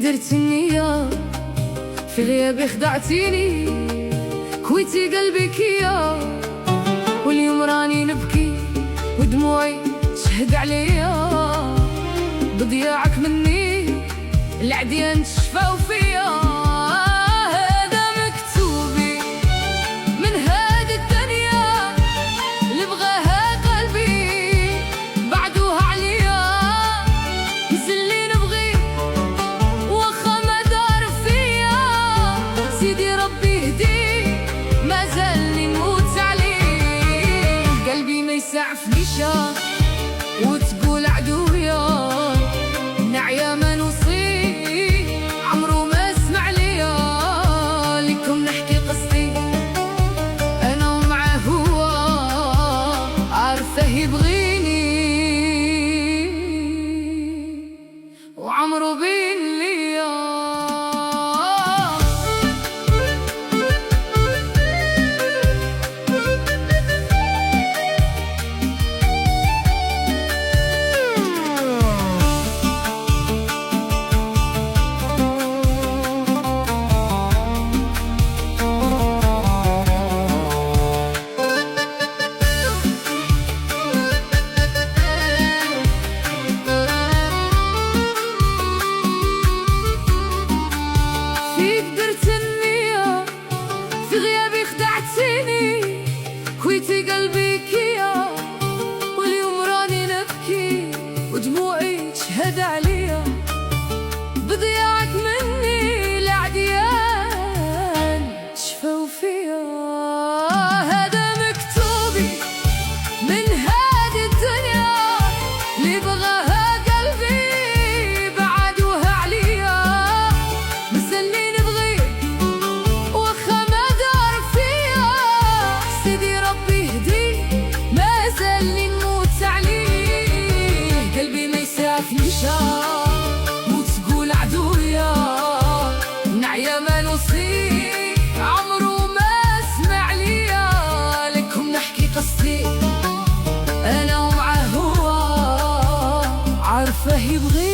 درت النية في غيابي خدعتيني، كويتي قلبك يا، واليوم راني نبكي ودموعي تشهد عليا. بضياعك مني العديان تشفاو فيا. هذا مكتوبي من هذه الدنيا اللي بغاها قلبي بعدوها عليا. نزلي نبغي واخا ما دار فيا، سيدي ربي يهدي ما زالني نموت عليه. قلبي ما يسعفنيش وتقول عدويا نعيا ما نوصي، عمرو ما سمع ليا. لكم نحكي قصتي انا ومعاه هو، عارفه يبغيني وعمرو بين ليا. فيك درت النية في غيابي خدعتيني، كويتي قلبك يا، واليوم راني نبكي ودموعي تشهد عليا. بضياعك مني العديان تشفاو فيا. هذا مكتوبي من هذه الدنيا اللي بغاها قلبي بعدوها عليا. مستني نبغي واخا ما دار فيا، سيدي ربي يهدي ما زالني نموت عليه. قلبي ما يسعفنيش وتقول عدويا نعيا ما نوصي، عمرو ما سمع ليا. لكم نحكي قصتي انا ومعاه هو، عارفه يبغي